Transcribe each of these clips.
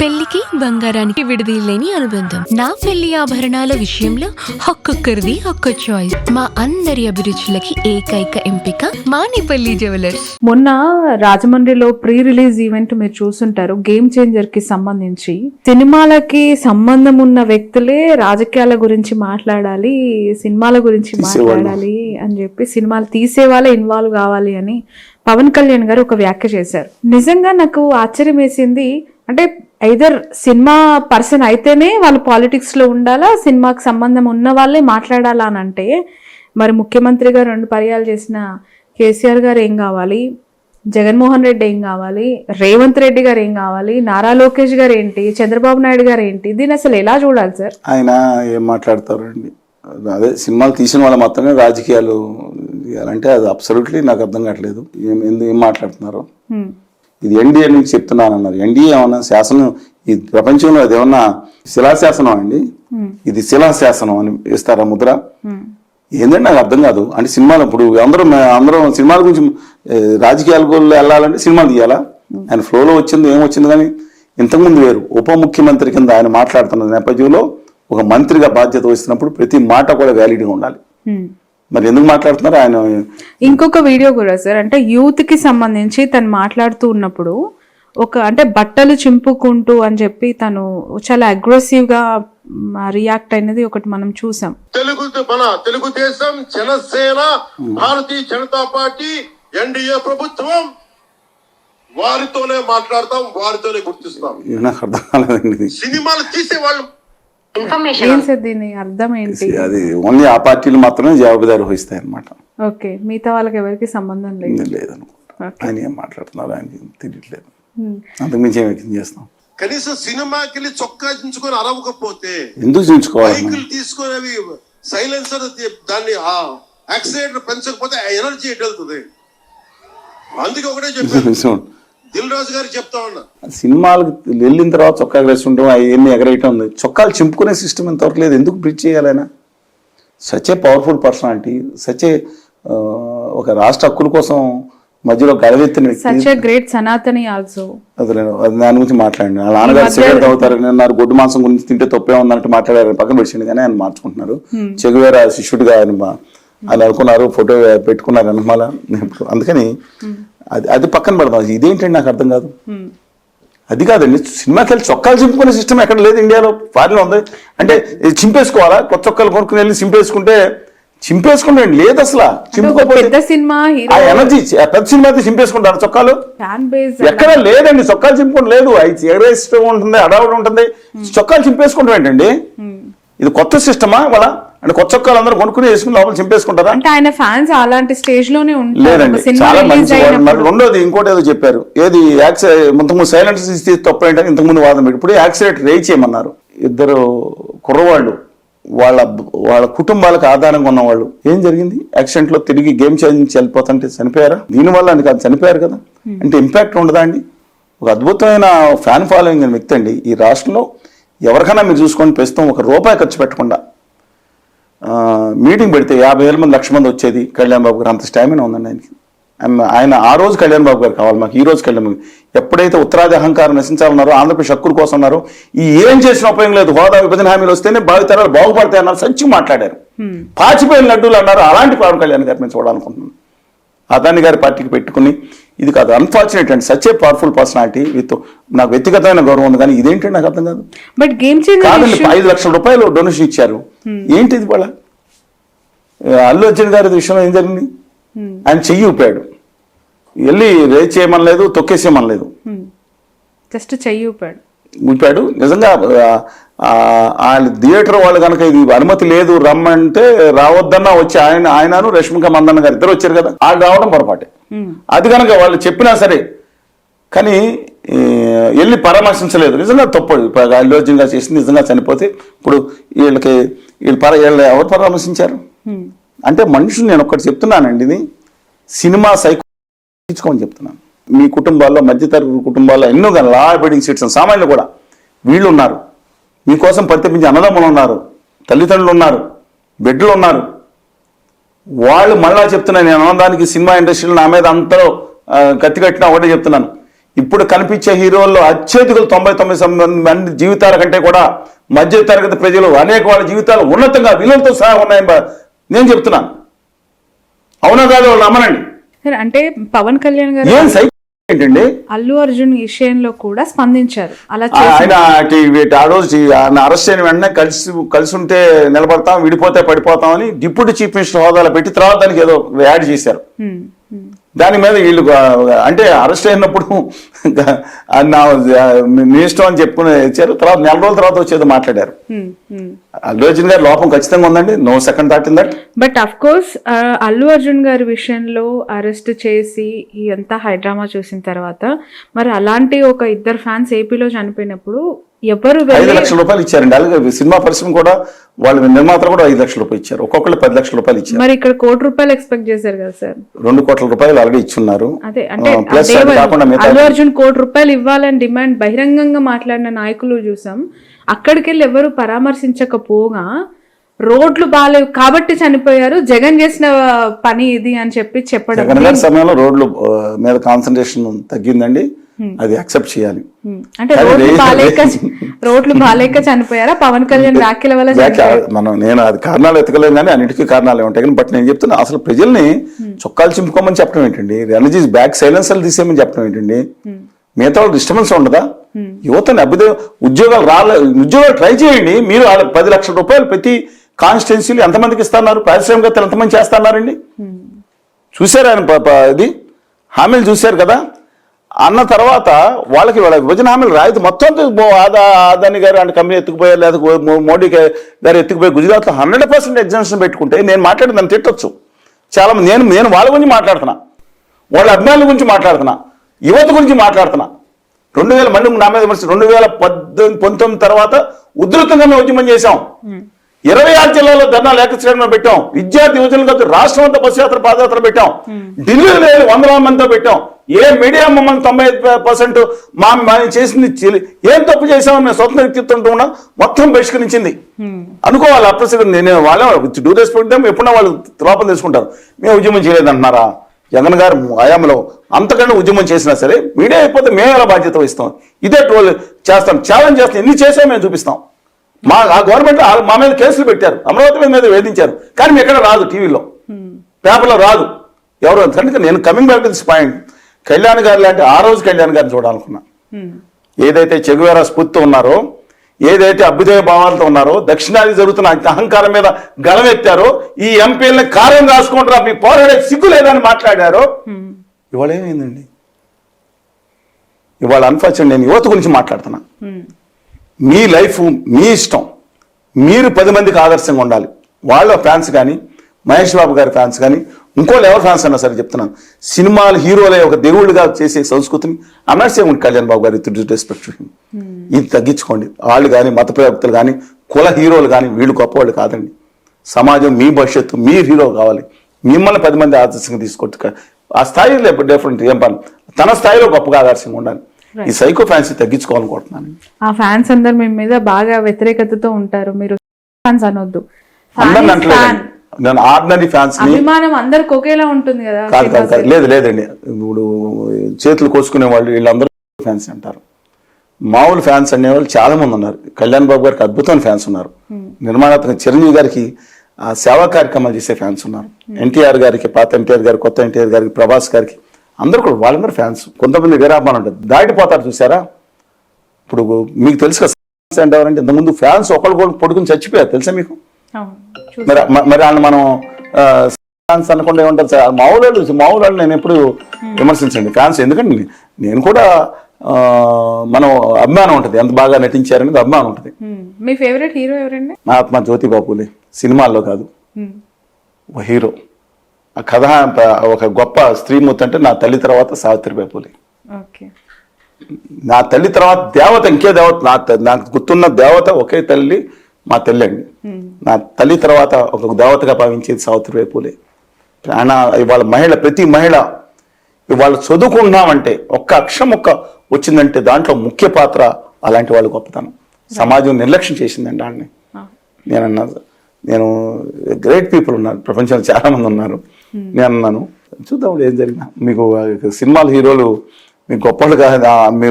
పెళ్లికి బంగారానికి విడదీయలేని అనుబంధం. నా పెళ్లి ఆభరణాల విషయంలో ఒక్కొక్కరిది ఒక్క చాయిస్. మా అందరి అభిరుచులకి ఏకైక ఎంపిక మానిపల్లి జ్యువెలర్స్. మొన్న రాజమండ్రిలో ప్రీ రిలీజ్ ఈవెంట్ మీరు చూసుంటారు. గేమ్ చేంజర్ కి సంబంధించి సినిమాలకి సంబంధం ఉన్న వ్యక్తులే రాజకీయాల గురించి మాట్లాడాలి, సినిమాల గురించి మాట్లాడాలి అని చెప్పి సినిమాలు తీసే వాళ్ళే ఇన్వాల్వ్ కావాలి అని పవన్ కళ్యాణ్ గారు ఒక వ్యాఖ్య చేశారు. నిజంగా నాకు ఆశ్చర్యం వేసింది. అంటే ఐదర్ సినిమా పర్సన్ అయితేనే వాళ్ళు పాలిటిక్స్ లో ఉండాలా, సినిమాకి సంబంధం ఉన్న వాళ్ళే మాట్లాడాలా అని అంటే మరి ముఖ్యమంత్రి గారు 2 పర్యాలు చేసిన కేసీఆర్ గారు ఏం కావాలి, జగన్మోహన్ రెడ్డి ఏం కావాలి, రేవంత్ రెడ్డి గారు ఏం కావాలి, నారా లోకేష్ గారు ఏంటి, చంద్రబాబు నాయుడు గారు ఏంటి, దీన్ని అసలు ఎలా చూడాలి సార్? ఆయన ఏం మాట్లాడతారండి? అదే సినిమాలు తీసిన వాళ్ళు మాత్రమే రాజకీయాలు చేయాలంటే అది అబ్సల్యూట్లీ నాకు అర్థం కావట్లేదు. ఏం మాట్లాడుతున్నారు? ఇది ఎన్డీఏ నుంచి చెప్తున్నాను అన్నారు. ఎన్డీఏ ఏమన్నా శాసనం ఈ ప్రపంచంలో అది ఏమన్నా శిలాశాసనం అండి? ఇది శిలాశాసనం అని ఇస్తారా ముద్ర? ఏంటంటే నాకు అర్థం కాదు. అంటే సినిమాలు ఇప్పుడు అందరం సినిమాల గురించి రాజకీయాలకు వెళ్ళాలంటే సినిమాలు తీయాలా? ఆయన ఫ్లోలో వచ్చింది ఏమొచ్చింది, కానీ ఇంతకుముందు వేరు. ఉప ముఖ్యమంత్రి కింద ఆయన మాట్లాడుతున్న నేపథ్యంలో ఒక మంత్రిగా బాధ్యత వహిస్తున్నప్పుడు ప్రతి మాట కూడా వ్యాలిడ్గా ఉండాలి. మరి ఎందుకు మాట్లాడుతున్నారు ఆయన? ఇంకొక వీడియో కూడా సార్, అంటే యూత్ కి సంబంధించి తను మాట్లాడుతూ ఉన్నప్పుడు అంటే బట్టలు చింపుకుంటూ అని చెప్పి తను చాలా అగ్రెసివ్ గా రియాక్ట్ అయినది ఒకటి మనం చూసాం. తెలుగుదేశం, జనసేన, భారతీయ జనతా పార్టీ, ఎన్డీఏ ప్రభుత్వం వారితోనే మాట్లాడతాం, వారితోనే గుర్తిస్తాం. నాకు అర్థం కాలేదండి. సినిమాలు తీసే వాళ్ళు అర్థం ఏంటి? అది ఓన్లీ ఆ పార్టీలు మాత్రమే జవాబుదారి వహిస్తాయి అనమాట. ఓకే, మిగతా వాళ్ళకి ఎవరికి సంబంధం లేదనుకుంటా. ఆయన ఏం మాట్లాడుతున్నారు ఆయనకి తెలియట్లేదు. అంతకుమించి ఏం వ్యక్తం చేస్తాం? కనీసం సినిమాకి వెళ్ళి చొక్కా దించుకొని అరవకపోతే ఎందుకు దించుకోవాలి? బైకులు తీసుకొని సైలెన్సర్ దాన్ని యాక్సిడెంట్ పెంచకపోతే ఎనర్జీ ఎటు వెళ్తుంది? అందుకే ఒకటే చెప్పాను, దిల్ రాజు గారు చెప్తా ఉన్నా, సినిమాలకు వెళ్ళిన తర్వాత చొక్కా వేస్తుంటాం, అవన్నీ ఎగరేయటం ఉంది. చొక్కాలు చింపుకునే సిస్టమ్ ఇంతవరకు లేదు. ఎందుకు బ్రిడ్జ్ చేయాలైనా? Such a powerful personality, such a ఒక రాష్ట్ర హక్కుల కోసం మధ్యలో గడవెత్తిన గ్రేట్ సనాతని ఆల్సో. దాని గురించి మాట్లాడండి. వాళ్ళ నాన్నగారు సిగరెట్ తాగుతారని అన్నారు, గొడ్డు మాంసం గురించి తింటే తప్పే ఉందన్నట్టు మాట్లాడారు. పక్కన పెట్టింది కానీ ఆయన మార్చుకుంటున్నారు. చెగువేరా శిష్యుడిగా ఆయన అనుకున్నారు, ఫోటో పెట్టుకున్నారు అనమాల. అందుకని అది పక్కన పెడదాం. ఇదేంటండి నాకు అర్థం కాదు. అది కాదండి, సినిమాకి వెళ్ళి చొక్కాలు చింపుకునే సిస్టమ్ ఎక్కడ లేదు ఇండియాలో. ఫారిన్లో ఉంది. అంటే చింపేసుకోవాలా? కొత్త చొక్కాలు కొనుక్కుని వెళ్ళి చింపేసుకుంటే లేదు అసలు. పెద్ద సినిమా ఎనర్జీ పెద్ద సినిమా అయితే చింపేసుకుంటారు చొక్కాలు? ఎక్కడ లేదండి, చొక్కాలు చింపుకుంటూ లేదు. ఎగరేస్తూ ఉంటుంది, అడవుడు ఉంటుంది, చొక్కాలు చింపేసుకుంటాం ఏంటండి? ఇది కొత్త సిస్టమా వాళ్ళ? అంటే కొత్త చొక్కాలు అందరూ కొనుక్కుని వేసుకుని లోపల చింపేసుకుంటారా? అంటే ఆయన ఫ్యాన్స్ అలాంటి స్టేజ్ లోనే లేదండి, చాలా మంచి. రెండోది ఇంకోటి ఏదో చెప్పారు, ఏది ఇంతకుముందు సైలెన్స్ ఇస్తే తప్పు ఏంటని ఇంతకుముందు వాదన పెట్టి ఇప్పుడు యాక్సిడెంట్ రేజ్ చేయమన్నారు. 2 కుర్రవాళ్ళు వాళ్ళ కుటుంబాలకు ఆధారంగా ఉన్నవాళ్ళు. ఏం జరిగింది? యాక్సిడెంట్ లో తిరిగి గేమ్ చేంజ్ వెళ్ళిపోతుంటే చనిపోయారా? దీనివల్ల అని కాదు, చనిపోయారు కదా. అంటే ఇంపాక్ట్ ఉండదా అండి? ఒక అద్భుతమైన ఫ్యాన్ ఫాలోయింగ్ అనే వ్యక్తి అండి ఈ రాష్ట్రంలో. ఎవరికైనా మీరు చూసుకొని ప్రస్తుతం ₹1 ఖర్చు పెట్టకుండా మీటింగ్ పెడితే 50,000 మంది, 1,00,000 మంది వచ్చేది. కళ్యాణ్ బాబు గారు అంత స్టామినా ఉందండి ఆయనకి. ఆయన ఆ రోజు కళ్యాణ్ బాబు గారు కావాలి మాకు, ఈ రోజు కళ్యాణ్ బాబు. ఎప్పుడైతే ఉత్తరాది అహంకారం నశించాలన్నారో, ఆంధ్రప్రదేశ్ హక్కుల కోసం ఉన్నారో, ఏం చేసిన ఉపయోగం లేదు, హోదా విభజన హామీలు వస్తేనే భావితరాలు బాగుపడతాయి అన్నారు, సంచి మాట్లాడారు. పాచిపోయిన లడ్డూలు అన్నారు. అలాంటి పవన్ కళ్యాణ్ గారు మేము చూడాలనుకుంటున్నాను. అదాని గారి పార్టీకి పెట్టుకుని ఇది కాదు. అన్ఫార్చునేట్ అండి, సచ్ ఏ పవర్ఫుల్ పర్సనాలిటీ. నాకు వ్యక్తిగతమైన గౌరవం ఉంది, కానీ ఇదేంటంటే నాకు అర్థం కాదు. బట్ గేమ్ కాదండి, ₹5 లక్షల డొనేషన్ ఇచ్చారు. ఏంటిది వాళ్ళ? అల్లు అర్జున్ గారి విషయంలో ఏం జరిగింది? ఆయన చెయ్యి ఊపాడు, వెళ్ళి రేజ్ చేయమనలేదు, తొక్కేసేయమనలేదు, జస్ట్ చెయ్యి ఊపాడు. నిజంగా వాళ్ళ థియేటర్ వాళ్ళు కనుక ఇది అనుమతి లేదు రమ్మంటే రావద్దన్నా వచ్చి ఆయనను రష్మిక మందన్న గారు 2 వచ్చారు కదా, ఆ రావడం పొరపాటే. అది కనుక వాళ్ళు చెప్పినా సరే కానీ వెళ్ళి పరామర్శించలేదు. నిజంగా తప్పదు. ఇప్పుడు అల్లు అర్జున్ గారు చేసింది నిజంగా చనిపోతే ఇప్పుడు వీళ్ళు ఎవరు పరామర్శించారు? అంటే మనుషులు, నేను ఒక్కటి చెప్తున్నానండి, ఇది సినిమా సైకోమని చెప్తున్నాను. మీ కుటుంబాల్లో, మధ్యతరగతి కుటుంబాల్లో ఎన్నో కానీ లా అబైడింగ్ సిటిజన్స్ సామాన్యులు కూడా వీళ్ళు ఉన్నారు. మీకోసం ప్రత్యేకించి అన్నదమ్ములు ఉన్నారు, తల్లిదండ్రులు ఉన్నారు, బిడ్డలు ఉన్నారు. వాళ్ళు మళ్ళా చెప్తున్నాను, నేను అన్నదానికి సినిమా ఇండస్ట్రీలో నా మీద అంతలో కత్తి కట్టినా ఒకటే చెప్తున్నాను, ఇప్పుడు కనిపించే హీరోల్లో అత్యధికులు 99 మంది జీవితాల కంటే కూడా మధ్య తరగతి ప్రజలు అనేక వాళ్ళ జీవితాలు ఉన్నతంగా విలువలతో సహా ఉన్నాయని నేను చెప్తున్నాను. అవునా కాదు వాళ్ళు నమ్మనండి. సరే, అంటే పవన్ కళ్యాణ్ గారు ఏం సైకో ఏంటండి, అల్లు అర్జున్ విషయంలో కూడా స్పందించారు. అలా ఆయన ఆ రోజు ఆయన అరెస్ట్ అయిన వెంటనే కలిసి ఉంటే నిలబడతాం, విడిపోతే పడిపోతామని డిప్యూటీ చీఫ్ మినిస్టర్ హోదాలో పెట్టి తర్వాత దానికి ఏదో యాడ్ చేశారు. దాని మీద వీళ్ళు అంటే అరెస్ట్ అయినప్పుడు నా మీ ఇష్టం అని చెప్పుకుని ఇచ్చారు. తర్వాత నెల రోజుల తర్వాత వచ్చేది మాట్లాడారు. అల్లు అర్జున్ గారి లోపం ఖచ్చితంగా ఉందండి, no second thought in that. But of course Allu Arjun గారి విషయంలో అరెస్ట్ చేసి ఇదంతా హైడ్రామా చూసిన తర్వాత మరి అలాంటి ఒక ఇద్దరు ఫ్యాన్స్ ఏపీలో చనిపోయినప్పుడు ఎవరు 5 లక్షల రూపాయలు ఇచ్చారండి. అలాగే సినిమా పరిశ్రమ కూడా వాళ్ళ నిర్మాతలు కూడా 5 లక్షల రూపాయలు ఇచ్చారు. ఒక్కొక్కరు 10 లక్షల రూపాయలు ఇచ్చారు. మరి ఇక్కడ ₹1 కోటి ఎక్స్పెక్ట్ చేశారు కదా సార్. 2 కోట్ల రూపాయలు ఆల్రెడీ ఇచ్చున్నారు. అదే అంటే ప్లస్ కాకుండా అల్లు అర్జున్ ₹1 కోటి ఇవ్వాలని డిమాండ్ బహిరంగంగా మాట్లాడిన నాయకులు చూసాం. అక్కడికి వెళ్ళి ఎవరు పరామర్శించకపోగా రోడ్లు బాగాలేవు కాబట్టి చనిపోయారు, జగన్ చేసిన పని ఇది అని చెప్పడం. జగన్ గారి సమయంలో రోడ్లు మీద కాన్సన్ట్రేషన్ తగ్గిందండి, అది యాక్సెప్ట్ చేయాలి. అంటే రోడ్లు బాలేక చనిపోయారా, పవన్ కళ్యాణ్ వ్యాఖ్యల వల్ల? నేను అది కారణాలు ఎతకలేను కానీ అన్నిటికీ కారణాలు ఉంటాయి. కానీ బట్ నేను చెప్తున్నా, అసలు ప్రజల్ని చొక్కాలు చింపుకోమని చెప్పడం ఏంటండి, ఎనర్జీస్ బ్యాక్ సైలెన్సర్లు తీసేయమని చెప్పడం ఏంటండి, మిగతా వాళ్ళు డిస్టర్బెన్స్ ఉండదా? యువతని ఉద్యోగాలు ట్రై చేయండి. మీరు 10 లక్షల రూపాయలు ప్రతి కాన్స్టిట్యున్సీలు ఎంతమందికి ఇస్తున్నారు, పారిశ్రామికవేత్తలు ఎంతమంది చేస్తున్నారండి? చూశారు ఆయన ఇది హామీలు చూశారు కదా. అన్న తర్వాత వాళ్ళ విభజన హామీలు రాయితీ మొత్తం అదాని గారు అంటే కంపెనీ ఎత్తుకుపోయారు, లేదా మోడీ గారు ఎత్తుకుపోయి గుజరాత్లో 100% ఎగ్జామ్షన్ పెట్టుకుంటే నేను మాట్లాడి దాన్ని తిట్టొచ్చు చాలా మంది. నేను వాళ్ళ గురించి మాట్లాడుతున్నా, వాళ్ళ అభిమానుల గురించి మాట్లాడుతున్నా, యువత గురించి మాట్లాడుతున్నా. 2000 మంది నా మీద 2019 తర్వాత ఉధృతంగా మేము ఉద్యమం చేశాం. 26 జిల్లాల్లో ధర్నాలు ఏకశ్రేణిలో పెట్టాం. విద్యార్థి యువజనులతో రాష్ట్రం అంతా బస్సు యాత్ర పాదయాత్ర పెట్టాం. ఢిల్లీలో 100 మందితో పెట్టాం. ఏ మీడియా మమ్మల్ని 90% మేము చేసింది ఏం తప్పు చేసామని మేము స్వతంత్ర వ్యక్తిత్వం ఉన్నా మొత్తం బహిష్కరించింది అనుకోవాలి. అప్రసంగం నేను వాళ్ళే డూ రెస్పెక్ట్ them, ఎప్పుడన్నా వాళ్ళు లోపల తీసుకుంటారు. మేము ఉద్యమం చేయలేదంటున్నారా? జగన్ గారు హయాంలో అంతకంటే ఉద్యమం చేసినా సరే మీడియా అయిపోతే మేము ఎలా బాధ్యత వహిస్తాం? ఇదే ట్రోల్ చేస్తాం, ఛాలెంజ్ చేస్తాం. ఎన్ని చేసామో మేము చూపిస్తాం. ఆ గవర్నమెంట్ మా మీద కేసులు పెట్టారు, అమరావతి మీద వేధించారు, కానీ మీ ఎక్కడ రాదు, టీవీలో పేపర్లో రాదు ఎవరు. కనుక నేను coming back to this point, Kalyan గారు లాంటి ఆ రోజు కళ్యాణ్ గారిని చూడాలనుకున్నా. ఏదైతే చెగువేరా స్ఫూర్తి ఉన్నారో, ఏదైతే అభ్యుదయ భావాలతో ఉన్నారో, దక్షిణాది జరుగుతున్న అహంకారం మీద గలమెత్తారో, ఈ ఎంపీలని కార్యం రాసుకుంటారా మీ పోరాడే సిగ్గు లేదని మాట్లాడారో, ఇవాళ ఏమైందండి? ఇవాళ అన్ఫార్చునేట్ నేను యువత గురించి మాట్లాడుతున్నా. మీ లైఫ్ మీ ఇష్టం, మీరు 10 మందికి ఆదర్శంగా ఉండాలి. వాళ్ళ ఫ్యాన్స్ కానీ, మహేష్ బాబు గారి ఫ్యాన్స్ కానీ, ఇంకోళ్ళు ఎవరు ఫ్యాన్స్ అన్నా సరే చెప్తున్నాను, సినిమాలు హీరోలే ఒక దేవుళ్ళుగా చేసే సంస్కృతిని అమర్సే ఉంది కళ్యాణ్ బాబు గారి రెస్పెక్ట్ ఇది తగ్గించుకోండి. వాళ్ళు కానీ, మత ప్రవక్తలు కానీ, కుల హీరోలు కానీ వీళ్ళు గొప్పవాళ్ళు కాదండి. సమాజం మీ భవిష్యత్తు, మీ హీరో కావాలి. మిమ్మల్ని 10 మంది ఆదర్శంగా తీసుకొట్టు ఆ స్థాయిలో డిఫరెంట్ ఏం పని, తన స్థాయిలో గొప్పగా ఆదర్శంగా ఉండాలి. ఈ సైకో ఫ్యాన్స్ తగ్గించుకోవాలనుకుంటున్నాను. ఆ ఫ్యాన్స్ అందరు మీ మీద బాగా వ్యతిరేకతతో ఉంటారు, మీరు ఫ్యాన్స్ అనొద్దు. అందరిని అంటలేదు, నేను ఆర్డినరీ ఫ్యాన్స్ అభిమానం అందరికి ఒకేలా ఉంటుంది కదా. కాదు లేదండి, ఇప్పుడు చేతులు కోసుకునే వాళ్ళు వీళ్ళందరూ ఫ్యాన్స్ అంటారు. మామూలు ఫ్యాన్స్ అనేవాళ్ళు చాలా మంది ఉన్నారు. కళ్యాణ్ బాబు గారికి అద్భుతమైన ఫ్యాన్స్ ఉన్నారు. నిర్మాణాత్మక చిరంజీవి గారికి ఆ సేవా కార్యక్రమాలు చేసే ఫ్యాన్స్ ఉన్నారు. ఎన్టీఆర్ గారికి, పాత ఎన్టీఆర్ గారికి, కొత్త ఎన్టీఆర్ గారికి, ప్రభాస్ గారికి, అందరూ కూడా వాళ్ళందరూ ఫ్యాన్స్. కొంతమంది వీరాభిమానం ఉంటుంది, దాటిపోతారు చూసారా. ఇప్పుడు మీకు తెలుసు కదా అంటారంటే ఇంతకుముందు ఫ్యాన్స్ ఒకళ్ళు పడుకుని చచ్చిపోయారు తెలుసా మీకు? మరి వాళ్ళని మనం ఫ్యాన్స్ అనకుండా ఏమంటారు సార్? మామూలు వాళ్ళు నేను ఎప్పుడు విమర్శించండి ఫ్యాన్స్. ఎందుకంటే నేను కూడా మనం అభిమానం ఉంటుంది, ఎంత బాగా నటించారనేది అభిమానం ఉంటుంది. మీ ఫేవరెట్ హీరో ఎవరండి? మహాత్మా జ్యోతిబాపులే. సినిమాల్లో కాదు, ఒక హీరో. ఆ కథ ఒక గొప్ప స్త్రీమూర్తి అంటే నా తల్లి తర్వాత సావిత్రిబాయి పూలే. నా తల్లి తర్వాత దేవత ఇంకే దేవత, నాకు గుర్తున్న దేవత ఒకే తల్లి, మా తల్లి అండి. నా తల్లి తర్వాత ఒక దేవతగా భావించేది సావిత్రిబాయి పూలే. ఇవాళ మహిళ, ప్రతి మహిళ ఇవాళ చదువుకుంటున్నామంటే ఒక్క అక్షరం వచ్చిందంటే దాంట్లో ముఖ్య పాత్ర అలాంటి వాళ్ళు గొప్పతనం. సమాజం నిర్లక్ష్యం చేసిందండి వాళ్ళని. నేను గ్రేట్ పీపుల్ ఉన్నారు ప్రపంచంలో, చాలా మంది ఉన్నారు. నేను అన్నాను చూద్దాం ఏం జరిగినా. మీకు సినిమాల హీరోలు మీకు గొప్పలు కాదు,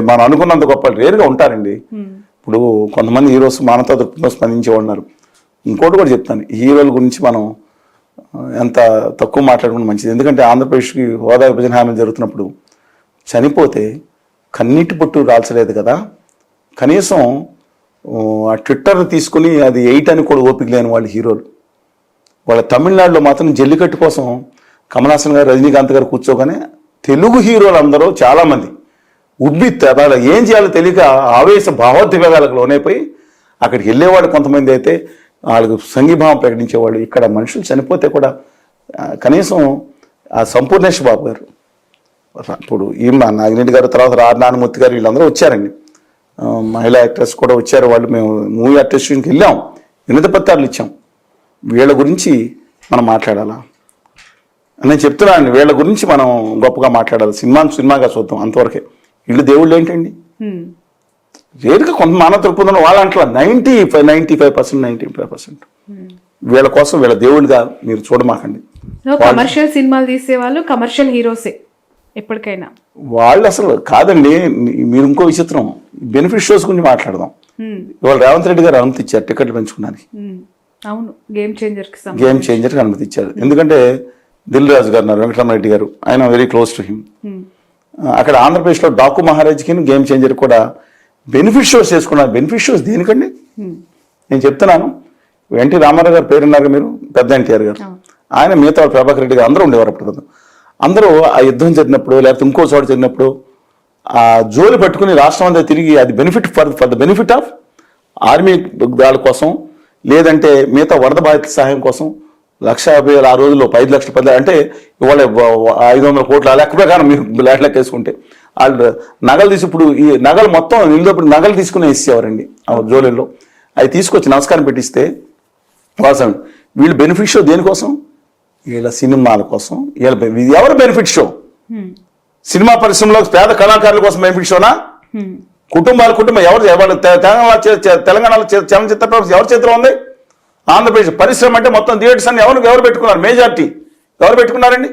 మనం అనుకున్నంత గొప్పలు రేరుగా ఉంటారండి. ఇప్పుడు కొంతమంది హీరోస్ మానవతా దృక్పథంతో స్పందించే ఉన్నారు. ఇంకోటి కూడా చెప్తాను, హీరోల గురించి మనం ఎంత తక్కువ మాట్లాడుకుంటే మంచిది. ఎందుకంటే ఆంధ్రప్రదేశ్కి హోదా విభజన హామీలు జరుగుతున్నప్పుడు చనిపోతే కన్నీటి పొట్టు రాల్చలేదు కదా, కనీసం ఆ ట్విట్టర్ తీసుకుని అది 8 అని కూడా ఓపిక లేని వాళ్ళు హీరోలు. వాళ్ళ తమిళనాడులో మాత్రం జల్లికట్టు కోసం కమల్ హాసన్ గారు, రజనీకాంత్ గారు కూర్చోగానే తెలుగు హీరోలు అందరూ చాలామంది వాళ్ళ ఏం చేయాలో తెలియక ఆవేశ భావోద్వేగాలకు లోనైపోయి అక్కడికి వెళ్ళేవాళ్ళు. కొంతమంది అయితే వాళ్ళకు సంఘీభావం ప్రకటించేవాళ్ళు. ఇక్కడ మనుషులు చనిపోతే కూడా కనీసం ఆ సంపూర్ణేష్ బాబు గారు, ఇప్పుడు నాగిరెడ్డి గారు, తర్వాత నారాయణమూర్తి గారు, వీళ్ళందరూ వచ్చారండి. మహిళా యాక్టర్స్ కూడా వచ్చారు. వాళ్ళు మేము మూవీ ఆర్టిస్ట్కి వెళ్ళాం, వినతి పత్రాలు ఇచ్చాం. వీళ్ళ గురించి మనం మాట్లాడాలా నేను చెప్తున్నాను. వీళ్ళ గురించి మనం గొప్పగా మాట్లాడాలి. సినిమాగా చూద్దాం, అంతవరకే. వీళ్ళు దేవుళ్ళు ఏంటండి? రేరుగా కొంత మానవ దృక్పథంలో వాళ్ళ అంట్లో 95% వీళ్ళ కోసం వీళ్ళ దేవుళ్ళుగా మీరు చూడమాకండి. కమర్షియల్ సినిమాలు తీసేవాళ్ళు కమర్షియల్ హీరోసే ఎప్పటికైనా. వాళ్ళు అసలు కాదండి. మీరు ఇంకో విచిత్రం, బెనిఫిట్ షోస్ గురించి మాట్లాడదాం. ఇవాళ రేవంత్ రెడ్డి గారు అనుమతి ఇచ్చారు టికెట్లు పెంచుకున్నానికి. అవును, గేమ్ చేంజర్కి అనుమతి ఇచ్చారు. ఎందుకంటే దిల్ రాజు గారు ఉన్నారు, వెంకటరామరెడ్డి గారు, ఆయన వెరీ క్లోజ్ టు హిమ్. అక్కడ ఆంధ్రప్రదేశ్లో డాకు మహారాజ్కి గేమ్ చేంజర్ కూడా బెనిఫిట్ షోస్ చేసుకున్నారు. బెనిఫిట్ షోస్ దేనికండి? నేను చెప్తున్నాను. ఎన్టీ రామారావు గారు పేరున్నారు మీరు, పెద్ద ఎన్టీఆర్ గారు, ఆయన మిగతా ప్రభాకర్ రెడ్డి గారు అందరూ ఉండేవారు. అప్పుడు అందరూ ఆ యుద్ధం జరిగినప్పుడు లేకపోతే ఇంకో చోట జరిగినప్పుడు ఆ జోలి పట్టుకుని రాష్ట్రం అంతా తిరిగి అది benefit for the benefit of army వాళ్ళ కోసం, లేదంటే మిగతా వరద బాధితుల సహాయం కోసం 1,50,000 ఆ రోజుల్లో 5 లక్షల 10 అంటే ఇవాళ 500 కోట్ల లెక్క ప్రకారం మీరు లెక్క వేసుకుంటే వాళ్ళు నగలు తీసి, ఇప్పుడు ఈ నగలు మొత్తం నిలదప్పుడు నగలు తీసుకుని ఇచ్చేవారండి ఆ జోలీల్లో. అవి తీసుకొచ్చి నమస్కారం పెట్టిస్తే వాసం. వీళ్ళు బెనిఫిట్ షో దేనికోసం? వీళ్ళ సినిమాల కోసం. ఎవరు బెనిఫిట్ షో? సినిమా పరిశ్రమలో పేద కళాకారుల కోసం బెనిఫిట్ షోనా? కుటుంబం ఎవరు తెలంగాణలో చలనచిత్ర పరిశ్రమ ఎవరి చేతిలో ఉంది? ఆంధ్రప్రదేశ్ పరిశ్రమ అంటే మొత్తం థియేటర్స్ అన్ని ఎవరు పెట్టుకున్నారు? మెజార్టీ ఎవరు పెట్టుకున్నారండి?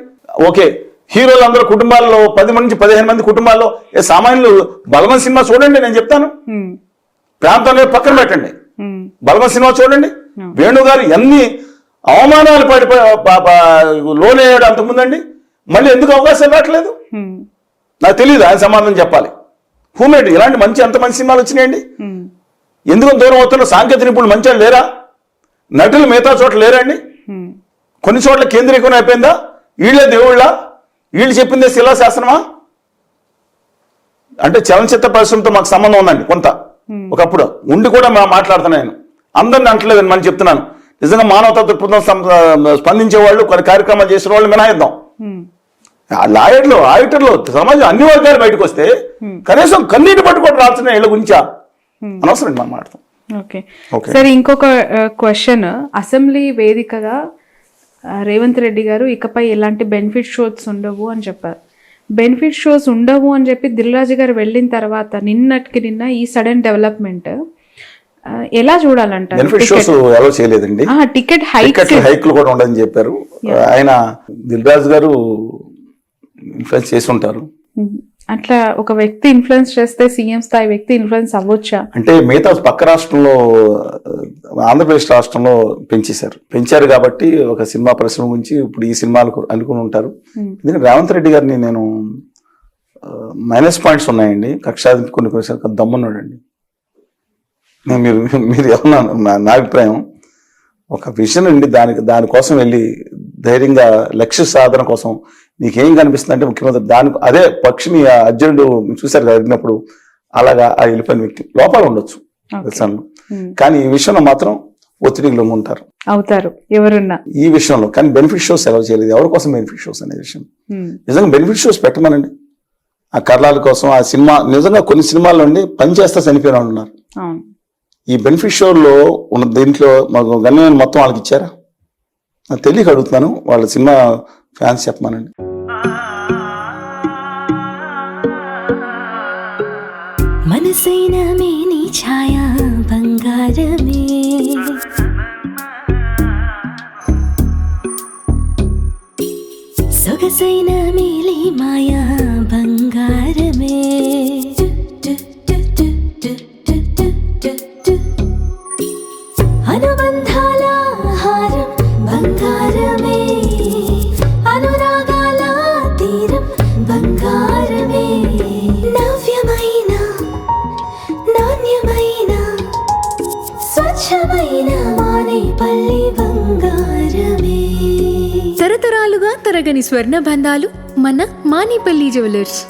ఓకే, హీరోలు అందరూ కుటుంబాల్లో 10 నుంచి 15 మంది కుటుంబాల్లో సామాన్యులు బలగం సినిమా చూడండి, నేను చెప్తాను. ప్రాంతంలో పక్కన పెట్టండి, బలగం సినిమా చూడండి. వేణు గారు ఎన్ని అవమానాలు పడి లోనయ్యాడు అంతకుముందండి. మళ్ళీ ఎందుకు అవకాశాలు రావట్లేదు నాకు తెలియదు. ఆయన సమాధానం చెప్పాలి. హూమేడ్ ఇలాంటి ఎంత మంచి సినిమాలు వచ్చినాయండి. ఎందుకు దూరం అవుతున్న సాంకేతిక నిపుణులు మంచి లేరా? నటులు మిగతా చోట్ల లేరండి? కొన్ని చోట్ల కేంద్రీకరణ అయిపోయిందా? వీళ్ళే దేవుళ్ళ? వీళ్ళు చెప్పిందే శిలాశాసనమా? అంటే చలనచిత్ర పరిశ్రమతో మాకు సంబంధం ఉందండి కొంత. ఒకప్పుడు ఉండి కూడా మాట్లాడుతున్నాను. అందరిని అంటలేదని మనం చెప్తున్నాను. నిజంగా మానవతా దృక్పథం స్పందించే వాళ్ళు, కొన్ని కార్యక్రమాలు చేసిన వాళ్ళు మినహాయిద్దాం. లాయర్లు, ఆడిటర్లు, సమాజం అన్ని వర్గాలు బయటకు వస్తే కనీసం కన్నీటి పట్టుకోవడం రాల్సిన వీళ్ళ గురించా అనవసరం మనం మాట్లాడతాం. ఓకే సరే, ఇంకొక క్వశ్చన్. అసెంబ్లీ వేదికగా రేవంత్ రెడ్డి గారు ఇకపై ఎలాంటి బెనిఫిట్ షోస్ ఉండవు అని చెప్పారు. బెనిఫిట్ షోస్ ఉండవు అని చెప్పి దిల్ రాజు గారు వెళ్ళిన తర్వాత నిన్న ఈ సడన్ డెవలప్మెంట్ ఎలా చూడాలంటారు? బెనిఫిట్ షోస్ ఎలా చేయలేదండి. టికెట్ హైక్లు కూడా ఉండదని చెప్పారు. ఆయన దిల్ రాజు గారు ఇన్ఫ్లుయెన్స్ చేసి ఉంటారు. అట్లా ఒక వ్యక్తి ఇన్ఫ్లుయెన్స్ చేస్తే సీఎం స్థాయి వ్యక్తి ఇన్ఫ్లుయెన్స్ అవ్వచ్చా? అంటే మిగతా పక్క రాష్ట్రంలో, ఆంధ్రప్రదేశ్ రాష్ట్రంలో పెంచారు కాబట్టి ఒక సినిమా పరిశ్రమ గురించి ఇప్పుడు ఈ సినిమాలు అనుకుని ఉంటారు. ఎందుకంటే రేవంత్ రెడ్డి గారిని నేను మైనస్ పాయింట్స్ ఉన్నాయండి. కక్షాది కొన్ని దమ్మున్నాడండి. మీరు ఏమన్నా నా అభిప్రాయం, ఒక విజన్ అండి, దానికోసం వెళ్ళి ధైర్యంగా లక్ష్య సాధన కోసం నీకేం కనిపిస్తుంది అంటే ముఖ్యమంత్రి అదే పక్షిని అర్జునుడు చూశారు అడిగినప్పుడు అలాగా ఆ వెళ్ళిపోయిన వ్యక్తి లోపాలు ఉండొచ్చు కానీ ఈ విషయంలో మాత్రం ఒత్తిడికి లొంగుంటారు అవుతారు ఎవరున్నా ఈ విషయంలో. కానీ బెనిఫిట్ షోస్ ఎలా చేయలేదు, ఎవరి కోసం బెనిఫిట్ షోస్ అనే విషయం. నిజంగా బెనిఫిట్ షోస్ పెట్టమనండి. ఆ కర్లాల కోసం ఆ సినిమా నిజంగా కొన్ని సినిమాల్లో ఉండి పని చేస్తా చనిపోయిన వాళ్ళు ఉన్నారు. ఈ బెనిఫిట్ షోలో ఉన్న దీంట్లో మాకు గణ్యమైన మొత్తం వాళ్ళకి ఇచ్చారా? నాకు తెలియక అడుగుతున్నాను, వాళ్ళ సినిమా ఫ్యాన్స్ చెప్పమానండి. మనసైన మేని ఛాయా బంగారమే, సొగసైన మేలి మాయా బంగారమే, పెళ్లి బంగారమే. తరతరాలుగా తరగని స్వర్ణ బంధాలు మన మానిపల్లి జ్యువెలర్స్.